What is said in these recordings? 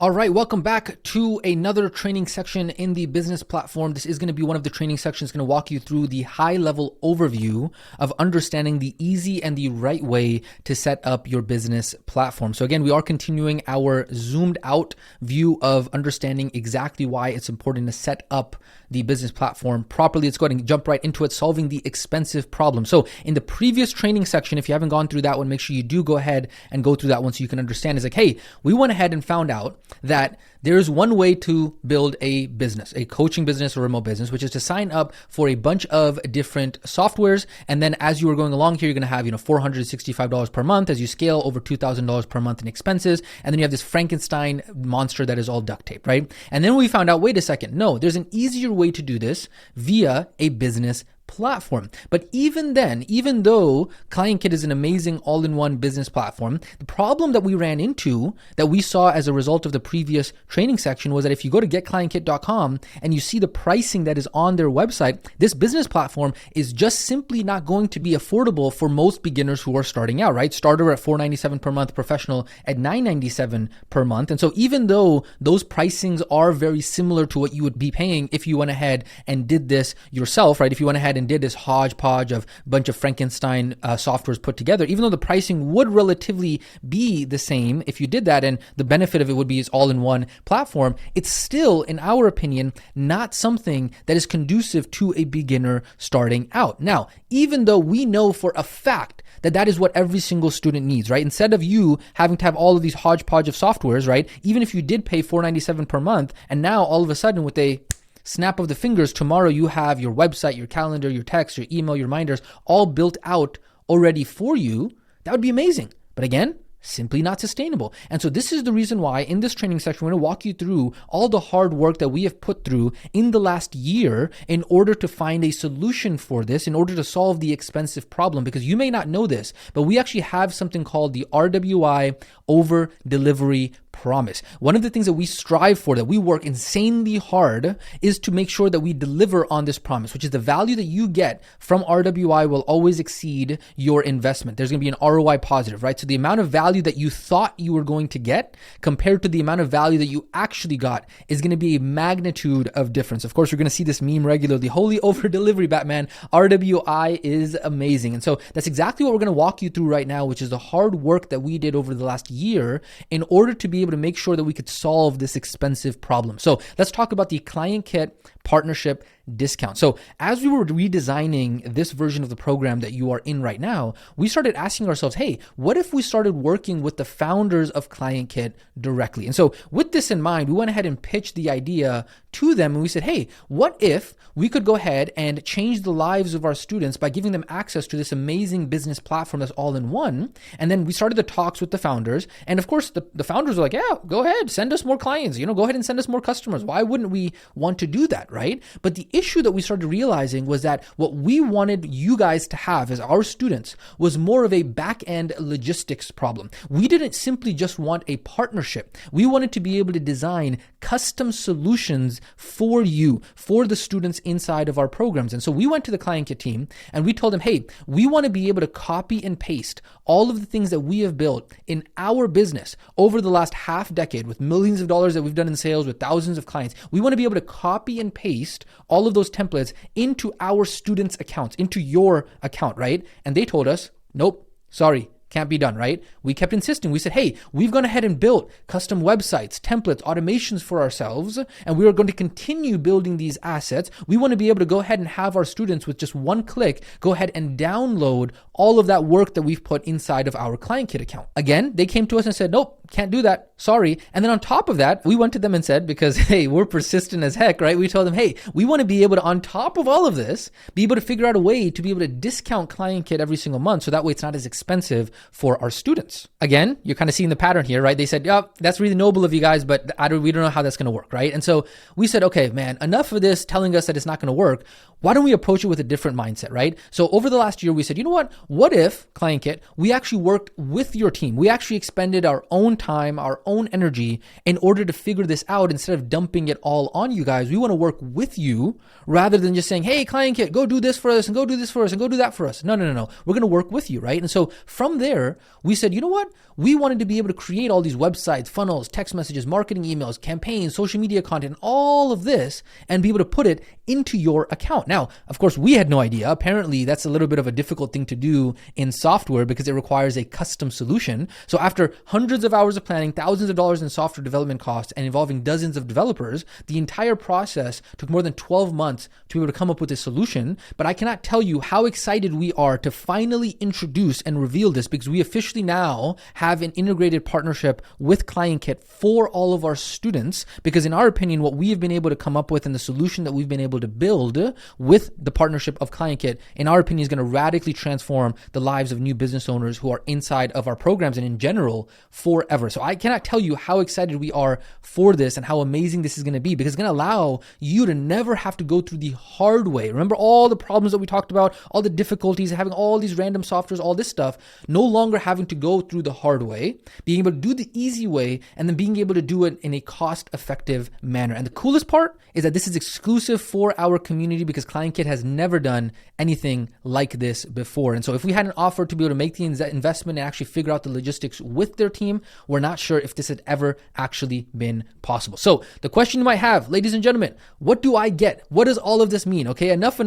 All right, welcome back to another training section in the business platform. This is going to be one of the training sections going to walk you through the high-level overview of understanding the easy and the right way to set up your business platform. So again, we are continuing our zoomed out view of understanding exactly why it's important to set up the business platform properly. Let's go ahead and jump right into it, solving the expensive problem. So in the previous training section, if you haven't gone through that one, make sure you do go ahead and go through that one so you can understand. It's like, hey, we went ahead and found out that there's one way to build a business, a coaching business or remote business, which is to sign up for a bunch of different softwares. And then as you are going along here, you're going to have, $465 per month as you scale over $2,000 per month in expenses. And then you have this Frankenstein monster that is all duct tape, right? And then we found out, wait a second, no, there's an easier way to do this via a business platform. But even then, even though ClientKit is an amazing all-in-one business platform, the problem that we ran into that we saw as a result of the previous training section was that if you go to getclientkit.com and you see the pricing that is on their website, this business platform is just simply not going to be affordable for most beginners who are starting out, right? Starter at $497 per month, professional at $997 per month. And so even though those pricings are very similar to what you would be paying if you went ahead and did this yourself, right? If you went ahead and did this hodgepodge of a bunch of Frankenstein softwares put together, even though the pricing would relatively be the same if you did that, and the benefit of it would be it's all in one platform, it's still, in our opinion, not something that is conducive to a beginner starting out. Now, even though we know for a fact that that is what every single student needs, right? Instead of you having to have all of these hodgepodge of softwares, right? Even if you did pay $497 per month, and now all of a sudden with a snap of the fingers, tomorrow you have your website, your calendar, your text, your email, your reminders all built out already for you, that would be amazing. But again, simply not sustainable. And so this is the reason why in this training section, we're going to walk you through all the hard work that we have put through in the last year in order to find a solution for this, in order to solve the expensive problem. Because you may not know this, but we actually have something called the RWI over delivery promise. One of the things that we strive for, that we work insanely hard, is to make sure that we deliver on this promise, which is the value that you get from RWI will always exceed your investment. There's going to be an ROI positive, right? So the amount of value that you thought you were going to get compared to the amount of value that you actually got is going to be a magnitude of difference. Of course, you're going to see this meme regularly, holy over delivery, Batman. RWI is amazing. And so that's exactly what we're going to walk you through right now, which is the hard work that we did over the last year in order to be able to make sure that we could solve this expensive problem. So let's talk about the ClientKit partnership discount. So as we were redesigning this version of the program that you are in right now, we started asking ourselves, hey, what if we started working with the founders of ClientKit directly? And so with this in mind, we went ahead and pitched the idea to them, and we said, hey, what if we could go ahead and change the lives of our students by giving them access to this amazing business platform that's all in one? And then we started the talks with the founders. And of course, the founders were like, yeah, go ahead, send us more clients, go ahead and send us more customers. Why wouldn't we want to do that, right? But the issue that we started realizing was that what we wanted you guys to have as our students was more of a back-end logistics problem. We didn't simply just want a partnership. We wanted to be able to design custom solutions for you, for the students inside of our programs. And so we went to the ClientKit team and we told them, hey, we want to be able to copy and paste all of the things that we have built in our business over the last half decade with millions of dollars that we've done in sales with thousands of clients. We want to be able to copy and paste all of those templates into our students' accounts, into your account, right? And they told us, nope, sorry, can't be done, right? We kept insisting. We said, hey, we've gone ahead and built custom websites, templates, automations for ourselves, and we are going to continue building these assets. We want to be able to go ahead and have our students with just one click go ahead and download all of that work that we've put inside of our ClientKit account. Again, they came to us and said, nope, can't do that. Sorry. And then on top of that, we went to them and said, because, hey, we're persistent as heck, right? We told them, hey, we want to be able to, on top of all of this, be able to figure out a way to be able to discount ClientKit every single month. So that way it's not as expensive for our students. Again, you're kind of seeing the pattern here, right? They said, yeah, that's really noble of you guys, but we don't know how that's going to work, right? And so we said, okay, man, enough of this telling us that it's not going to work. Why don't we approach it with a different mindset, right? So over the last year, we said, you know what? What if, ClientKit, we actually worked with your team? We actually expended our own time, our own energy in order to figure this out instead of dumping it all on you guys. We want to work with you rather than just saying, hey, ClientKit, go do this for us and go do this for us and go do that for us. No. We're going to work with you, right? And so from there, we said, you know what? We wanted to be able to create all these websites, funnels, text messages, marketing emails, campaigns, social media content, all of this, and be able to put it into your account. Now, of course, we had no idea. Apparently, that's a little bit of a difficult thing to do in software because it requires a custom solution. So after hundreds of hours of planning, thousands of dollars in software development costs, and involving dozens of developers, the entire process took more than 12 months to be able to come up with a solution. But I cannot tell you how excited we are to finally introduce and reveal this, because we officially now have an integrated partnership with ClientKit for all of our students. Because in our opinion, what we have been able to come up with and the solution that we've been able to build with the partnership of ClientKit, in our opinion, is going to radically transform the lives of new business owners who are inside of our programs and in general forever. So I cannot tell you how excited we are for this and how amazing this is going to be, because it's going to allow you to never have to go through the hard way. Remember all the problems that we talked about, all the difficulties, having all these random softwares, all this stuff, no longer having to go through the hard way, being able to do the easy way, and then being able to do it in a cost-effective manner. And the coolest part is that this is exclusive for our community, because ClientKit has never done anything like this before. And so if we had an offer to be able to make the investment and actually figure out the logistics with their team, we're not sure if this had ever actually been possible. So the question you might have, ladies and gentlemen, what do I get? What does all of this mean? Okay, enough.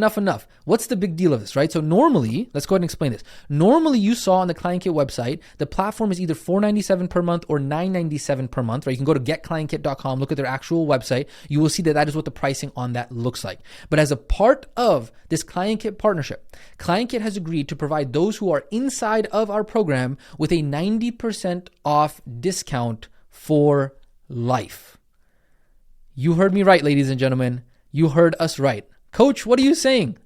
What's the big deal of this, right? So normally, let's go ahead and explain this. Normally, you saw on the ClientKit website, the platform is either $497 per month or $997 per month, right? You can go to getclientKit.com, look at their actual website. You will see that that is what the pricing on that looks like. But as a part of this ClientKit partnership, ClientKit has agreed to provide those who are inside of our program with a 90% off discount for life. You heard me right, ladies and gentlemen. You heard us right. Coach, what are you saying?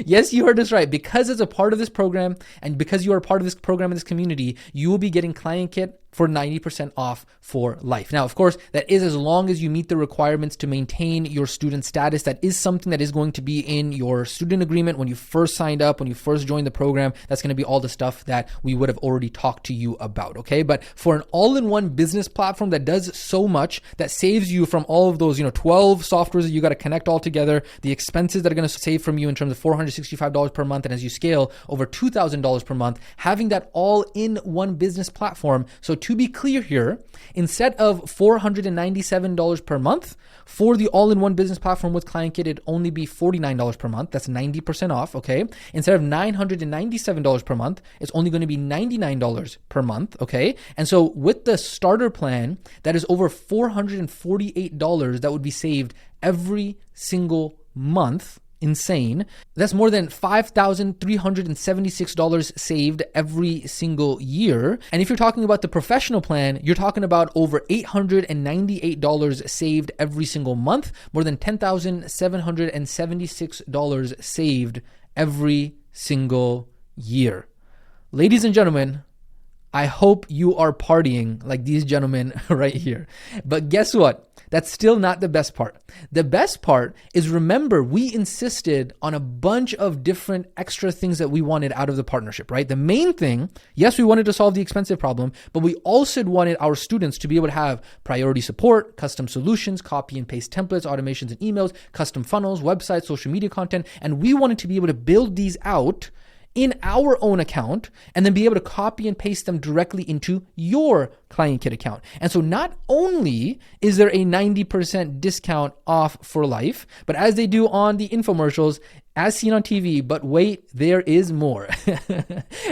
Yes, you heard us right. Because as a part of this program and because you are a part of this program in this community, you will be getting ClientKit for 90% off for life. Now, of course, that is as long as you meet the requirements to maintain your student status. That is something that is going to be in your student agreement when you first signed up, when you first joined the program. That's going to be all the stuff that we would have already talked to you about, okay? But for an all-in-one business platform that does so much, that saves you from all of those, 12 softwares that you got to connect all together, the expenses that are going to save from you in terms of $465 per month, and as you scale over $2,000 per month, having that all in one business platform. So to be clear here, instead of $497 per month for the all-in-one business platform with ClientKit, it'd only be $49 per month. That's 90% off, okay? Instead of $997 per month, it's only going to be $99 per month, okay? And so with the starter plan, that is over $448 that would be saved every single month. Insane. That's more than $5,376 saved every single year. And if you're talking about the professional plan, you're talking about over $898 saved every single month, more than $10,776 saved every single year. Ladies and gentlemen, I hope you are partying like these gentlemen right here. But guess what? That's still not the best part. The best part is, remember, we insisted on a bunch of different extra things that we wanted out of the partnership, right? The main thing, yes, we wanted to solve the expensive problem, but we also wanted our students to be able to have priority support, custom solutions, copy and paste templates, automations and emails, custom funnels, websites, social media content, and we wanted to be able to build these out in our own account and then be able to copy and paste them directly into your ClientKit account. And so not only is there a 90% discount off for life, but as they do on the infomercials, as seen on TV, but wait, there is more.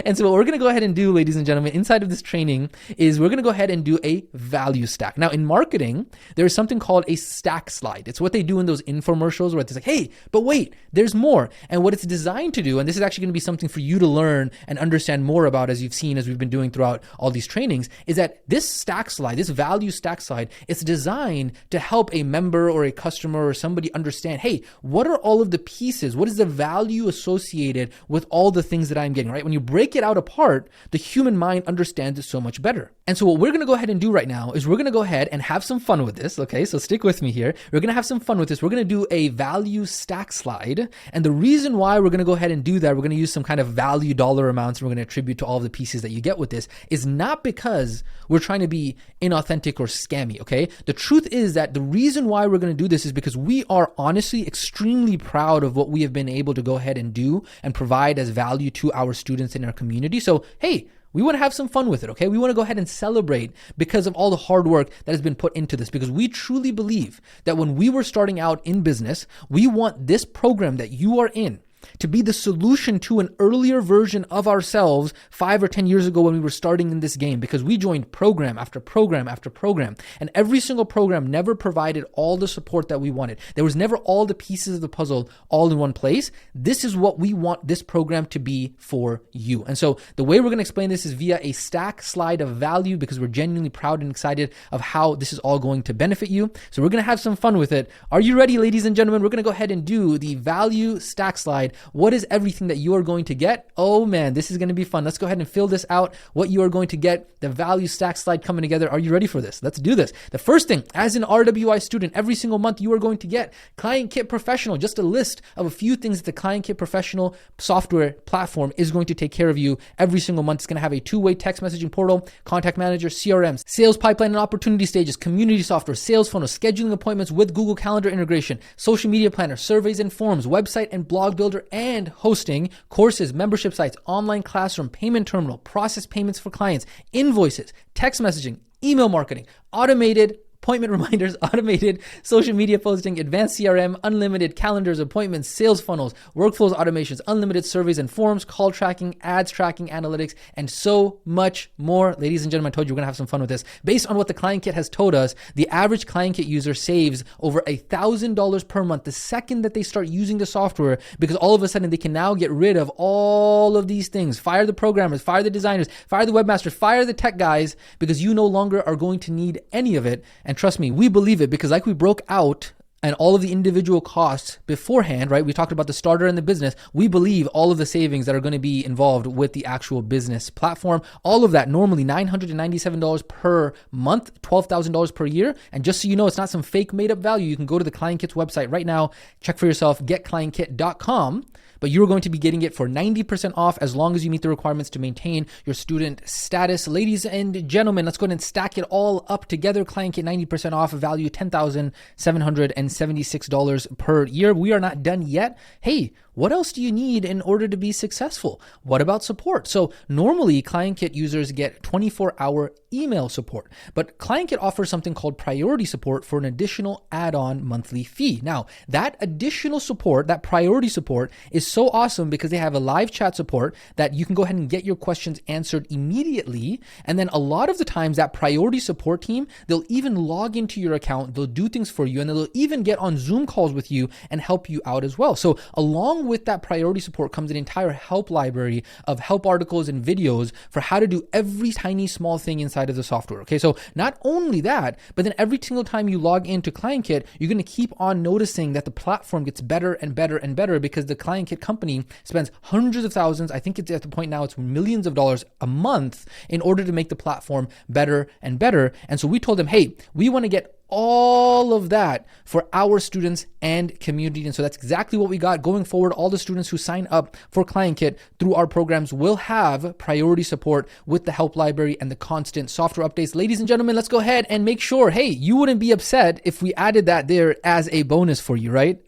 And so what we're going to go ahead and do, ladies and gentlemen, inside of this training is we're going to go ahead and do a value stack. Now in marketing, there is something called a stack slide. It's what they do in those infomercials where it's like, hey, but wait, there's more. And what it's designed to do, and this is actually going to be something for you to learn and understand more about as you've seen, as we've been doing throughout all these trainings, is that this stack slide, this value stack slide, it's designed to help a member or a customer or somebody understand, hey, what are all of the pieces? What is the value associated with all the things that I'm getting, right? When you break it out apart, the human mind understands it so much better. And so what we're going to go ahead and do right now is we're going to go ahead and have some fun with this. Okay, so stick with me here. We're going to have some fun with this. We're going to do a value stack slide. And the reason why we're going to go ahead and do that, we're going to use some kind of value dollar amounts, and we're going to attribute to all of the pieces that you get with this, is not because we're trying to be inauthentic or scammy. Okay, the truth is that the reason why we're going to do this is because we are honestly extremely proud of what we have been able to go ahead and do and provide as value to our students in our community. So, hey, we want to have some fun with it, okay? We want to go ahead and celebrate because of all the hard work that has been put into this, because we truly believe that when we were starting out in business, we want this program that you are in to be the solution to an earlier version of ourselves 5 or 10 years ago when we were starting in this game, because we joined program after program after program, and every single program never provided all the support that we wanted. There was never all the pieces of the puzzle all in one place. This is what we want this program to be for you. And so the way we're going to explain this is via a stack slide of value, because we're genuinely proud and excited of how this is all going to benefit you. So we're going to have some fun with it. Are you ready, ladies and gentlemen? We're going to go ahead and do the value stack slide. What is everything that you are going to get? Oh man, this is going to be fun. Let's go ahead and fill this out. What you are going to get, the value stack slide coming together. Are you ready for this? Let's do this. The first thing, as an RWI student, every single month you are going to get Client Kit Professional, just a list of a few things that the Client Kit Professional software platform is going to take care of you every single month. It's going to have a two-way text messaging portal, contact manager, CRMs, sales pipeline and opportunity stages, community software, sales funnel, scheduling appointments with Google Calendar integration, social media planner, surveys and forms, website and blog builder, and hosting, courses, membership sites, online classroom, payment terminal, process payments for clients, invoices, text messaging, email marketing, automated appointment reminders, automated social media posting, advanced CRM, unlimited calendars, appointments, sales funnels, workflows, automations, unlimited surveys and forms, call tracking, ads tracking, analytics, and so much more. Ladies and gentlemen, I told you we're going to have some fun with this. Based on what the Client Kit has told us, the average Client Kit user saves over $1,000 per month the second that they start using the software, because all of a sudden they can now get rid of all of these things. Fire the programmers, fire the designers, fire the webmasters, fire the tech guys, because you no longer are going to need any of it. And trust me, we believe it, because like we broke out and all of the individual costs beforehand, right? We talked about the starter and the business. We believe all of the savings that are going to be involved with the actual business platform, all of that normally $997 per month, $12,000 per year. And just so you know, it's not some fake made up value. You can go to the Client Kit's website right now, check for yourself, getclientkit.com. But you're going to be getting it for 90% off as long as you meet the requirements to maintain your student status. Ladies and gentlemen, let's go ahead and stack it all up together. Client Kit 90% off, value $10,776 per year. We are not done yet. Hey, what else do you need in order to be successful? What about support? So normally Client Kit users get 24-hour email support, but Client Kit offers something called priority support for an additional add-on monthly fee. Now, that additional support, that priority support, is so awesome because they have a live chat support that you can go ahead and get your questions answered immediately. And then a lot of the times that priority support team, they'll even log into your account, they'll do things for you, and they'll even get on Zoom calls with you and help you out as well. So along with that priority support comes an entire help library of help articles and videos for how to do every tiny small thing inside of the software. Okay, so not only that, but then every single time you log into Client Kit, you're going to keep on noticing that the platform gets better and better and better, because the Client Kit company spends hundreds of thousands, I think it's at the point now it's millions of dollars a month in order to make the platform better and better. And so we told them, hey, we want to get all of that for our students and community. And so that's exactly what we got going forward. All the students who sign up for Client Kit through our programs will have priority support with the help library and the constant software updates. Ladies and gentlemen, let's go ahead and make sure, hey, you wouldn't be upset if we added that there as a bonus for you, right?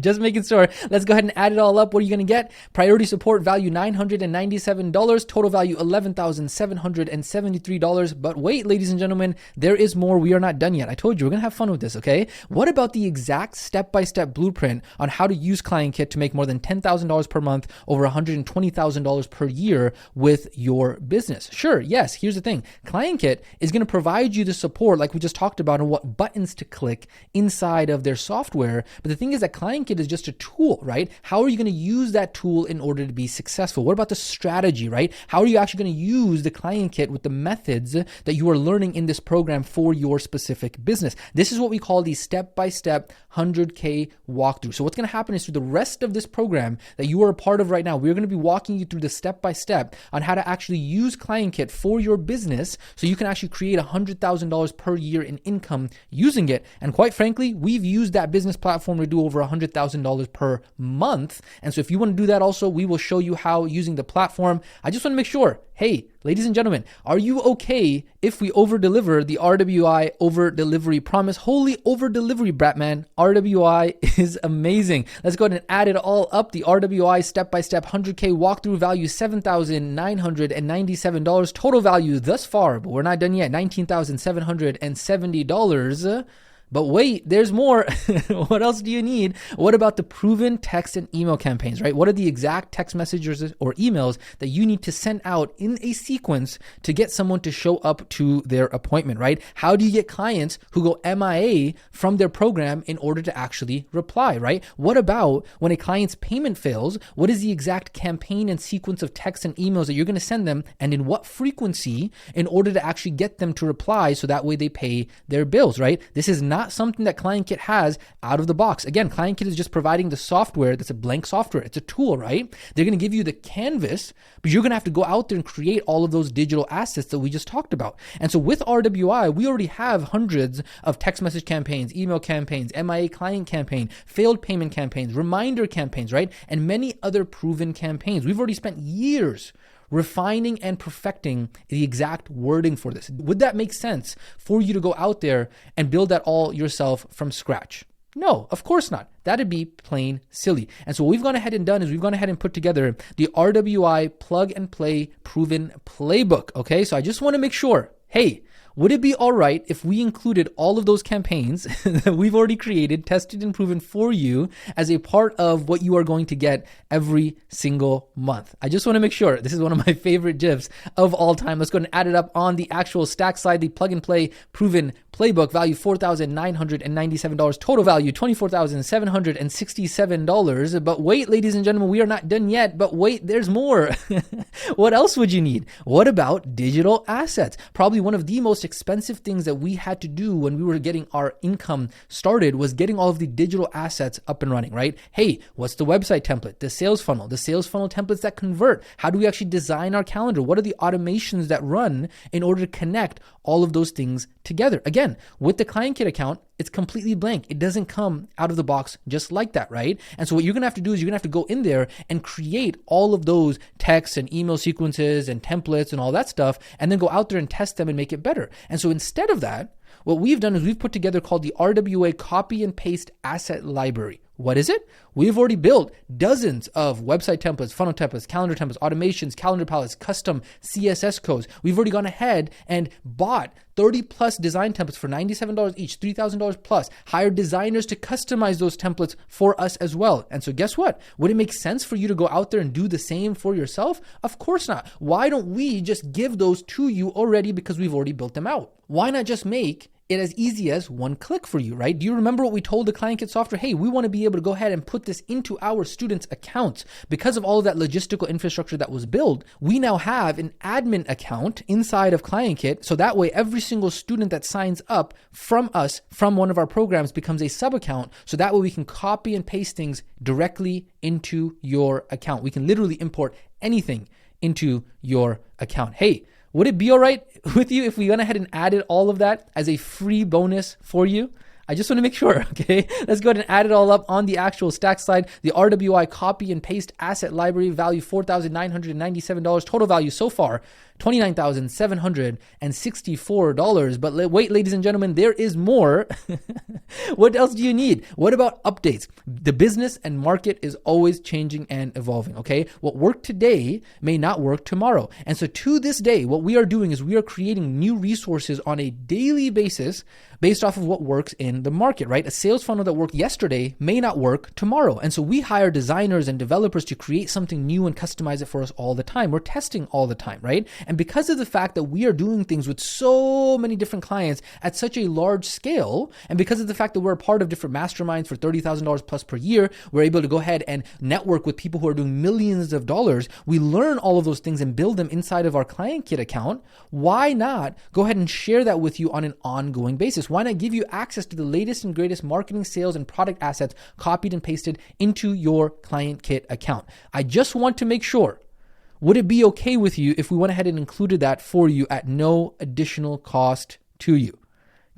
Just making sure. Let's go ahead and add it all up. What are you going to get? Priority support value $997, total value $11,773. But wait, ladies and gentlemen, there is more. We are not done yet. I told you we're going to have fun with this, okay? What about the exact step-by-step blueprint on how to use Client Kit to make more than $10,000 per month, over $120,000 per year with your business? Sure, yes, here's the thing. Client Kit is going to provide you the support like we just talked about on what buttons to click inside of their software. But the thing is that Client Kit is just a tool, right? How are you going to use that tool in order to be successful? What about the strategy, right? How are you actually going to use the Client Kit with the methods that you are learning in this program for your specific business? business. This is what we call the step-by-step 100K walkthrough. So what's going to happen is through the rest of this program that you are a part of right now, we're going to be walking you through the step-by-step on how to actually use ClientKit for your business so you can actually create $100,000 per year in income using it. And quite frankly, we've used that business platform to do over $100,000 per month. And so if you want to do that also, we will show you how using the platform. I just want to make sure, hey, ladies and gentlemen, are you okay if we over-deliver the RWI over-delivery promise? Holy over-delivery, Bratman. RWI is amazing. Let's go ahead and add it all up. The RWI step-by-step 100K walkthrough value, $7,997. Total value thus far, but we're not done yet, $19,770. But wait, there's more. What else do you need? What about the proven text and email campaigns, right? What are the exact text messages or emails that you need to send out in a sequence to get someone to show up to their appointment, right? How do you get clients who go MIA from their program in order to actually reply, right? What about when a client's payment fails? What is the exact campaign and sequence of text and emails that you're going to send them, and in what frequency in order to actually get them to reply so that way they pay their bills, right? This is not something that ClientKit has out of the box. Again, ClientKit is just providing the software that's a blank software. It's a tool, right? They're going to give you the canvas, but you're going to have to go out there and create all of those digital assets that we just talked about. And so with RWI, we already have hundreds of text message campaigns, email campaigns, MIA client campaign, failed payment campaigns, reminder campaigns, right? And many other proven campaigns. We've already spent years refining and perfecting the exact wording for this. Would that make sense for you to go out there and build that all yourself from scratch? No, of course not. That'd be plain silly. And so what we've gone ahead and done is we've gone ahead and put together the RWI plug and play proven playbook. Okay, so I just want to make sure, hey, would it be all right if we included all of those campaigns that we've already created, tested, and proven for you as a part of what you are going to get every single month? I just want to make sure. This is one of my favorite GIFs of all time. Let's go ahead and add it up on the actual stack side, the plug and play proven playbook, value $4,997, total value $24,767. But wait, ladies and gentlemen, we are not done yet. But wait, there's more. What else would you need? What about digital assets? Probably one of the most expensive things that we had to do when we were getting our income started was getting all of the digital assets up and running, right? Hey, what's the website template, the sales funnel templates that convert? How do we actually design our calendar? What are the automations that run in order to connect all of those things together? Again, with the ClientKit account, it's completely blank. It doesn't come out of the box just like that, right? And so what you're going to have to do is you're going to have to go in there and create all of those texts and email sequences and templates and all that stuff, and then go out there and test them and make it better. And so instead of that, what we've done is we've put together called the RWA copy and paste asset library. What is it? We've already built dozens of website templates, funnel templates, calendar templates, automations, calendar palettes, custom CSS codes. We've already gone ahead and bought 30 plus design templates for $97 each, $3,000 plus, hired designers to customize those templates for us as well. And so guess what? Would it make sense for you to go out there and do the same for yourself? Of course not. Why don't we just give those to you already because we've already built them out? Why not just make it as easy as one click for you, right? Do you remember what we told the ClientKit software? Hey, we want to be able to go ahead and put this into our students' accounts. Because of all of that logistical infrastructure that was built, we now have an admin account inside of ClientKit. So that way, every single student that signs up from us, from one of our programs, becomes a sub account. So that way we can copy and paste things directly into your account. We can literally import anything into your account. Hey, would it be all right with you if we went ahead and added all of that as a free bonus for you? I just want to make sure, okay? Let's go ahead and add it all up on the actual stack side. The RWI copy and paste asset library, value $4,997. Total value so far, $29,764. But wait, ladies and gentlemen, there is more. What else do you need? What about updates? The business and market is always changing and evolving, okay? What worked today may not work tomorrow. And so to this day, what we are doing is we are creating new resources on a daily basis based off of what works in the market, right? A sales funnel that worked yesterday may not work tomorrow. And so we hire designers and developers to create something new and customize it for us all the time. We're testing all the time, right? And because of the fact that we are doing things with so many different clients at such a large scale, and because of the fact that we're a part of different masterminds for $30,000 plus per year, we're able to go ahead and network with people who are doing millions of dollars. We learn all of those things and build them inside of our Client Kit account. Why not go ahead and share that with you on an ongoing basis? Why not give you access to the latest and greatest marketing, sales, and product assets copied and pasted into your Client Kit account? I just want to make sure, would it be okay with you if we went ahead and included that for you at no additional cost to you?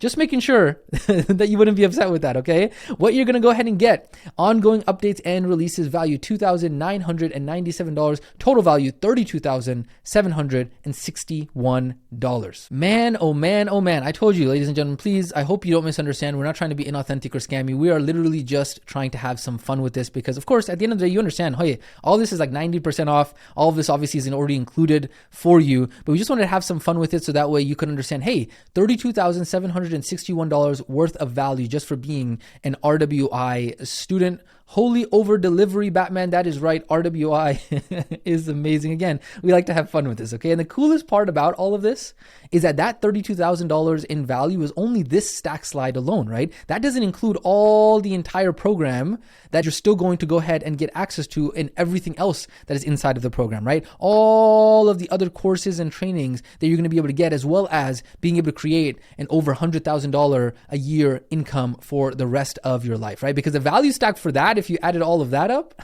Just making sure that you wouldn't be upset with that, okay? What you're going to go ahead and get: ongoing updates and releases, value $2,997, total value $32,761. Man, oh man, oh man. I told you, ladies and gentlemen, please, I hope you don't misunderstand. We're not trying to be inauthentic or scammy. We are literally just trying to have some fun with this because, of course, at the end of the day, you understand, hey, all this is like 90% off. All of this obviously is already included for you, but we just wanted to have some fun with it so that way you can understand, hey, $32,761 worth of value just for being an RWI student. Holy over delivery, Batman. That is right. RWI is amazing. Again, we like to have fun with this, okay? And the coolest part about all of this is that $32,000 in value is only this stack slide alone, right? That doesn't include all the entire program that you're still going to go ahead and get access to and everything else that is inside of the program, right? All of the other courses and trainings that you're going to be able to get, as well as being able to create an over $100,000 a year income for the rest of your life, right? Because the value stack for that, if you added all of that up,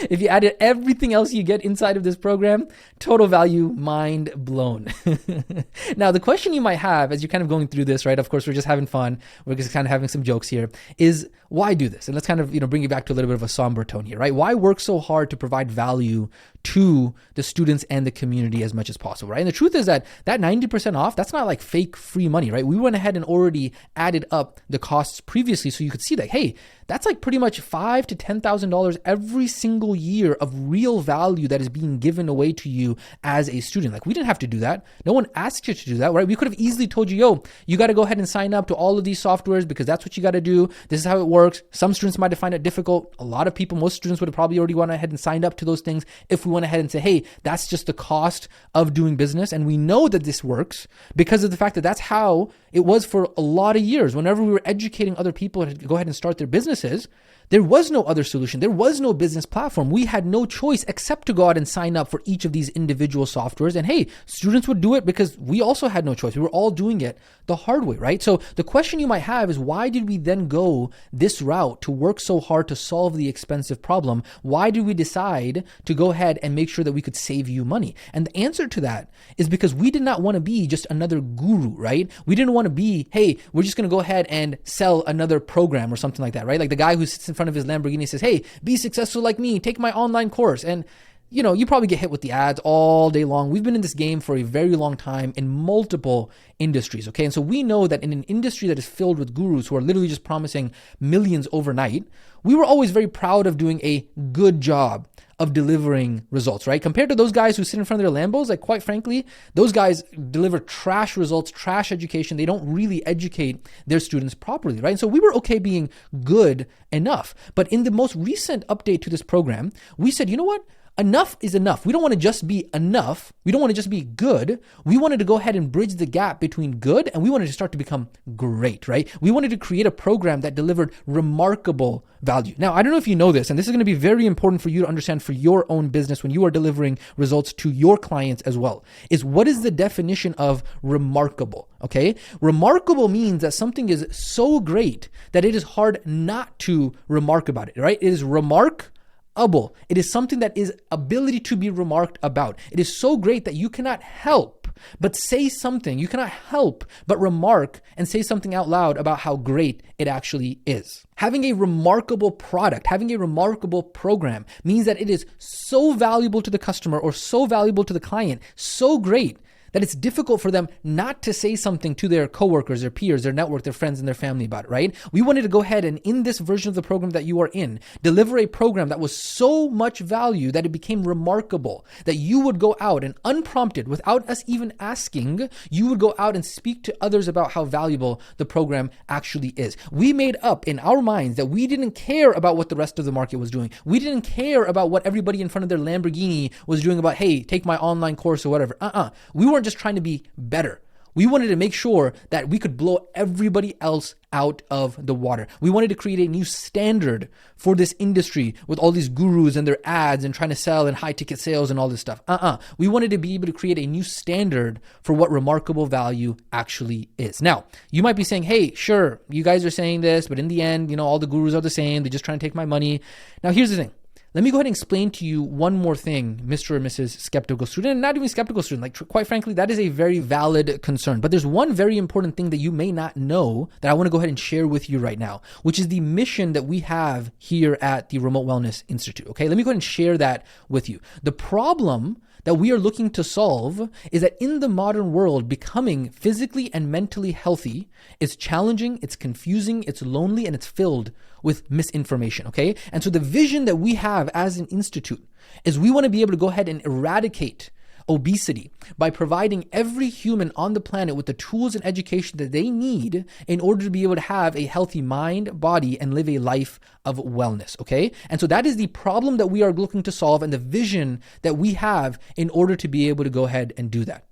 if you added everything else you get inside of this program, total value, mind blown. Now, the question you might have as you're kind of going through this, right? Of course, we're just having fun. We're just kind of having some jokes here, is why do this? And let's kind of, bring you back to a little bit of a somber tone here, right? Why work so hard to provide value to the students and the community as much as possible, right? And the truth is that 90% off, that's not like fake free money, right? We went ahead and already added up the costs previously so you could see that, hey, that's like pretty much $5,000 to $10,000 every single year of real value that is being given away to you as a student. Like, we didn't have to do that. No one asked you to do that, right? We could have easily told you, yo, you got to go ahead and sign up to all of these softwares because that's what you got to do. This is how it works. Some students might have found it difficult. A lot of people, most students would have probably already went ahead and signed up to those things if we went ahead and say, hey, that's just the cost of doing business. And we know that this works because of the fact that that's how it was for a lot of years. Whenever we were educating other people to go ahead and start their businesses, there was no other solution. There was no business platform. We had no choice except to go out and sign up for each of these individual softwares. And hey, students would do it because we also had no choice. We were all doing it the hard way, right? So the question you might have is, why did we then go this route to work so hard to solve the expensive problem? Why did we decide to go ahead and make sure that we could save you money? And the answer to that is because we did not want to be just another guru, right? We didn't want to be, hey, we're just going to go ahead and sell another program or something like that, right? Like the guy who sits in front of his Lamborghini says, hey, be successful like me, take my online course. And you probably get hit with the ads all day long. We've been in this game for a very long time in multiple industries, okay? And so we know that in an industry that is filled with gurus who are literally just promising millions overnight, we were always very proud of doing a good job of delivering results, right? Compared to those guys who sit in front of their Lambos, like, quite frankly, those guys deliver trash results, trash education. They don't really educate their students properly, right? And so we were okay being good enough. But in the most recent update to this program, we said, you know what? Enough is enough. We don't want to just be enough. We don't want to just be good. We wanted to go ahead and bridge the gap between good and we wanted to start to become great, right? We wanted to create a program that delivered remarkable value. Now, I don't know if you know this, and this is going to be very important for you to understand for your own business when you are delivering results to your clients as well, is what is the definition of remarkable, okay? Remarkable means that something is so great that it is hard not to remark about it, right? It is remarkable. It is something that is ability to be remarked about. It is so great that you cannot help but say something. You cannot help but remark and say something out loud about how great it actually is. Having a remarkable product, having a remarkable program means that it is so valuable to the customer or so valuable to the client, so great that it's difficult for them not to say something to their coworkers, their peers, their network, their friends, and their family about it, right? We wanted to go ahead and in this version of the program that you are in, deliver a program that was so much value that it became remarkable, that you would go out and unprompted, without us even asking, you would go out and speak to others about how valuable the program actually is. We made up in our minds that we didn't care about what the rest of the market was doing. We didn't care about what everybody in front of their Lamborghini was doing about, hey, take my online course or whatever. We weren't just trying to be better. We wanted to make sure that we could blow everybody else out of the water. We wanted to create a new standard for this industry with all these gurus and their ads and trying to sell and high ticket sales and all this stuff. We wanted to be able to create a new standard for what remarkable value actually is. Now, you might be saying, hey, sure, you guys are saying this, but in the end, all the gurus are the same. They're just trying to take my money. Now, here's the thing. Let me go ahead and explain to you one more thing, Mr. or Mrs. Skeptical Student, and not even skeptical student. Like, quite frankly, that is a very valid concern. But there's one very important thing that you may not know that I want to go ahead and share with you right now, which is the mission that we have here at the Remote Wellness Institute. Okay, let me go ahead and share that with you. The problem that we are looking to solve is that in the modern world, becoming physically and mentally healthy is challenging, it's confusing, it's lonely, and it's filled with misinformation, okay? And so the vision that we have as an institute is we want to be able to go ahead and eradicate obesity by providing every human on the planet with the tools and education that they need in order to be able to have a healthy mind, body, and live a life of wellness, okay? And so that is the problem that we are looking to solve and the vision that we have in order to be able to go ahead and do that.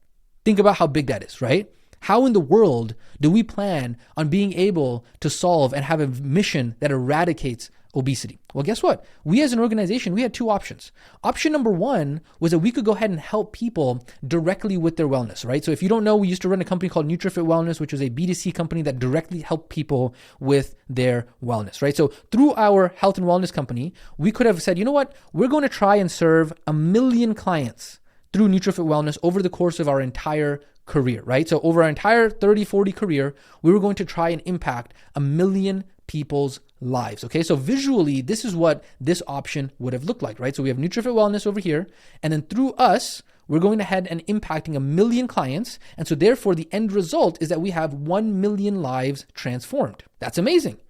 Think about how big that is, right? How in the world do we plan on being able to solve and have a mission that eradicates obesity? Well, guess what? We as an organization, we had two options. Option number one was that we could go ahead and help people directly with their wellness, right? So if you don't know, we used to run a company called NutriFit Wellness, which was a B2C company that directly helped people with their wellness, right? So through our health and wellness company, we could have said, you know what? We're going to try and serve 1 million clients through NutriFit Wellness over the course of our entire career, right? So over our entire 30, 40 career, we were going to try and impact 1 million people's lives. Okay, so visually, this is what this option would have looked like, right? So we have NutriFit Wellness over here, and then through us, we're going ahead and impacting 1 million clients. And so therefore, the end result is that we have 1 million lives transformed. That's amazing.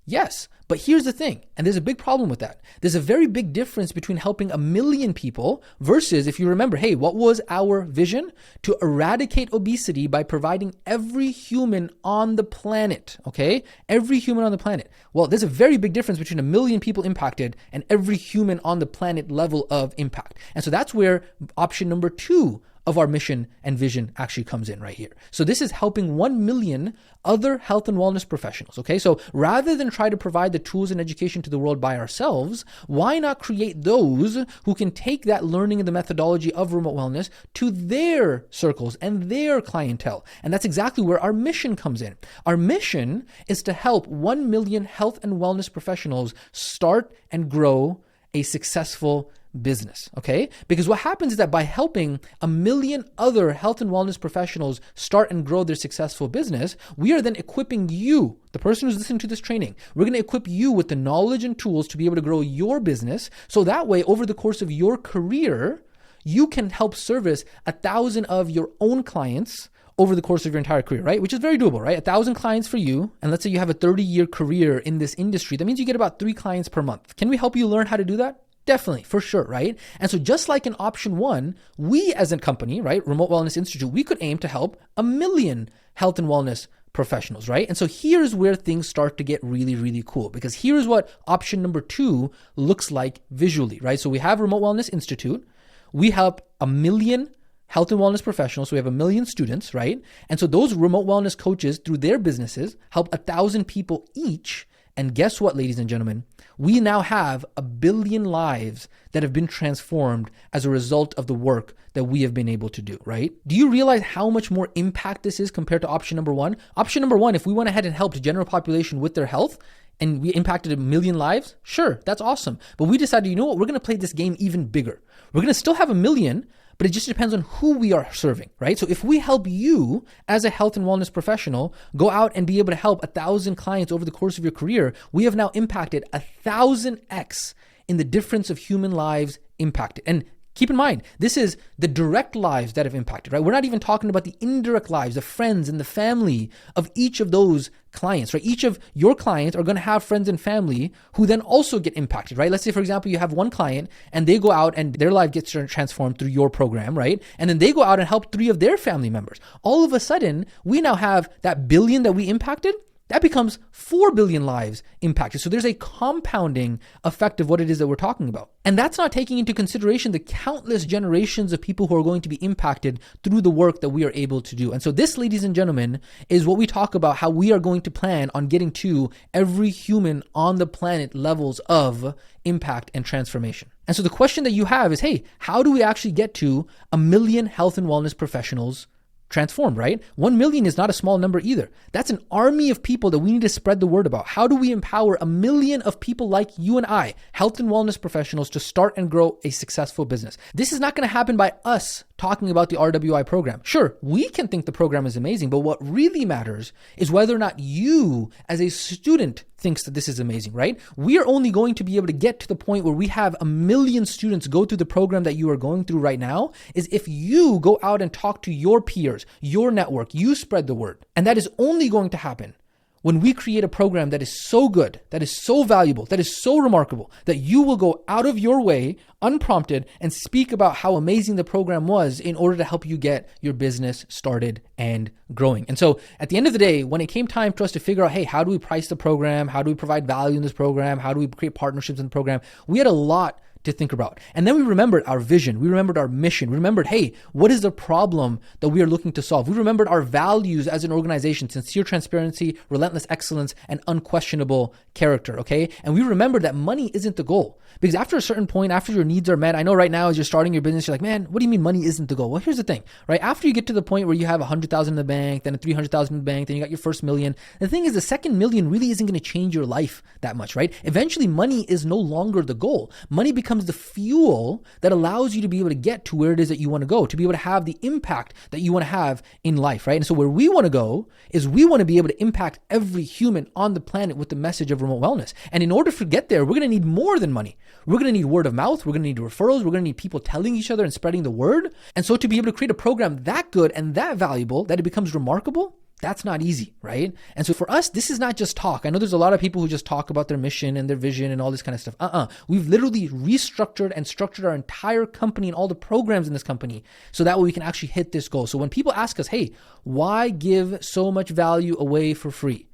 Yes, but here's the thing, and there's a big problem with that. There's a very big difference between helping 1 million people versus, if you remember, hey, what was our vision? To eradicate obesity by providing every human on the planet, okay? Every human on the planet. Well, there's a very big difference between 1 million people impacted and every human on the planet level of impact. And so that's where option number 2 of our mission and vision actually comes in right here. So this is helping 1 million other health and wellness professionals, okay? So rather than try to provide the tools and education to the world by ourselves, why not create those who can take that learning and the methodology of remote wellness to their circles and their clientele? And that's exactly where our mission comes in. Our mission is to help 1 million health and wellness professionals start and grow a successful business, okay? Because what happens is that by helping 1 million other health and wellness professionals start and grow their successful business, we are then equipping you, the person who's listening to this training, we're going to equip you with the knowledge and tools to be able to grow your business. So that way, over the course of your career, you can help service 1,000 of your own clients over the course of your entire career, right? Which is very doable, right? 1,000 clients for you. And let's say you have a 30-year career in this industry. That means you get about 3 clients per month. Can we help you learn how to do that? Definitely, for sure, right? And so just like in option 1, we as a company, right, Remote Wellness Institute, we could aim to help 1 million health and wellness professionals, right? And so here's where things start to get really, really cool, because here's what option number 2 looks like visually, right? So we have Remote Wellness Institute. We help 1 million health and wellness professionals. So we have 1 million students, right? And so those remote wellness coaches, through their businesses, help 1,000 people each. And guess what, ladies and gentlemen? We now have 1 billion lives that have been transformed as a result of the work that we have been able to do, right? Do you realize how much more impact this is compared to option number 1? Option number 1, if we went ahead and helped the general population with their health and we impacted 1 million lives, sure, that's awesome. But we decided, you know what? We're going to play this game even bigger. We're going to still have 1 million, but it just depends on who we are serving, right? So if we help you as a health and wellness professional go out and be able to help 1,000 clients over the course of your career, we have now impacted 1,000x in the difference of human lives impacted. And Keep in mind, this is the direct lives that have impacted, right? We're not even talking about the indirect lives, the friends and the family of each of those clients, right? Each of your clients are going to have friends and family who then also get impacted, right? Let's say, for example, you have one client and they go out and their life gets transformed through your program, right? And then they go out and help 3 of their family members. All of a sudden, we now have that billion that we impacted. That becomes 4 billion lives impacted. So there's a compounding effect of what it is that we're talking about. And that's not taking into consideration the countless generations of people who are going to be impacted through the work that we are able to do. And so this, ladies and gentlemen, is what we talk about, how we are going to plan on getting to every human on the planet levels of impact and transformation. And so the question that you have is, hey, how do we actually get to 1 million health and wellness professionals transformed, right? 1 million is not a small number either. That's an army of people that we need to spread the word about. How do we empower 1 million of people like you and I, health and wellness professionals, to start and grow a successful business? This is not going to happen by us talking about the RWI program. Sure, we can think the program is amazing, but what really matters is whether or not you as a student thinks that this is amazing, right? We are only going to be able to get to the point where we have 1 million students go through the program that you are going through right now is if you go out and talk to your peers, your network, you spread the word. And that is only going to happen when we create a program that is so good, that is so valuable, that is so remarkable, that you will go out of your way unprompted and speak about how amazing the program was in order to help you get your business started and growing. And so at the end of the day, when it came time for us to figure out, hey, how do we price the program? How do we provide value in this program? How do we create partnerships in the program? We had a lot to think about. And then we remembered our vision. We remembered our mission. We remembered, hey, what is the problem that we are looking to solve? We remembered our values as an organization: sincere transparency, relentless excellence, and unquestionable character, okay? And we remembered that money isn't the goal. Because after a certain point, after your needs are met, I know right now as you're starting your business, you're like, man, what do you mean money isn't the goal? Well, here's the thing, right? After you get to the point where you have 100,000 in the bank, then 300,000 in the bank, then you got your first million. The thing is, the second million really isn't going to change your life that much, right? Eventually, money is no longer the goal. Money becomes the fuel that allows you to be able to get to where it is that you want to go, to be able to have the impact that you want to have in life, right? And so where we want to go is we want to be able to impact every human on the planet with the message of remote wellness. And in order to get there, we're going to need more than money. We're going to need word of mouth. We're going to need referrals. We're going to need people telling each other and spreading the word. And so to be able to create a program that good and that valuable that it becomes remarkable, that's not easy, right? And so for us, this is not just talk. I know there's a lot of people who just talk about their mission and their vision and all this kind of stuff. We've literally restructured and structured our entire company and all the programs in this company so that way we can actually hit this goal. So when people ask us, hey, why give so much value away for free?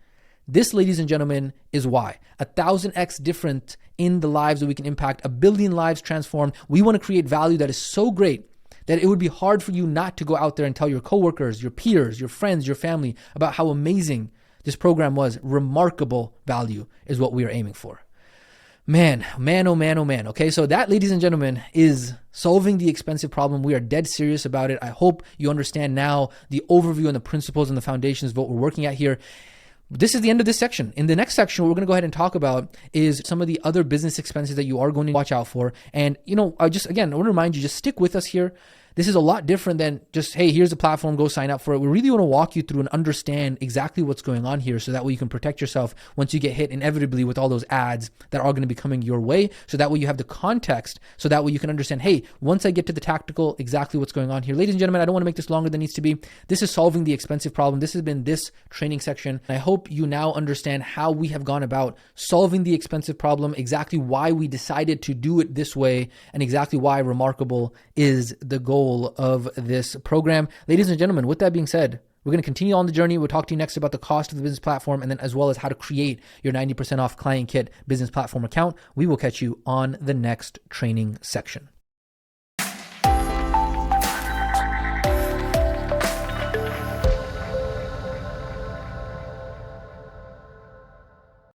This, ladies and gentlemen, is why. 1,000x different in the lives that we can impact, 1 billion lives transformed. We want to create value that is so great that it would be hard for you not to go out there and tell your coworkers, your peers, your friends, your family about how amazing this program was. Remarkable value is what we are aiming for. Man, oh man. Okay, so that, ladies and gentlemen, is solving the expensive problem. We are dead serious about it. I hope you understand now the overview and the principles and the foundations of what we're working at here. This is the end of this section. In the next section, what we're going to go ahead and talk about is some of the other business expenses that you are going to watch out for. And, I want to remind you, just stick with us here. This is a lot different than just, hey, here's the platform, go sign up for it. We really want to walk you through and understand exactly what's going on here so that way you can protect yourself once you get hit inevitably with all those ads that are going to be coming your way. So that way you have the context, so that way you can understand, hey, once I get to the tactical, exactly what's going on here. Ladies and gentlemen, I don't want to make this longer than it needs to be. This is solving the expensive problem. This has been this training section. I hope you now understand how we have gone about solving the expensive problem, exactly why we decided to do it this way, and exactly why remarkable is the goal of this program. Ladies and gentlemen, with that being said, we're going to continue on the journey. We'll talk to you next about the cost of the business platform, and then as well as how to create your 90% off client kit business platform account. We will catch you on the next training section.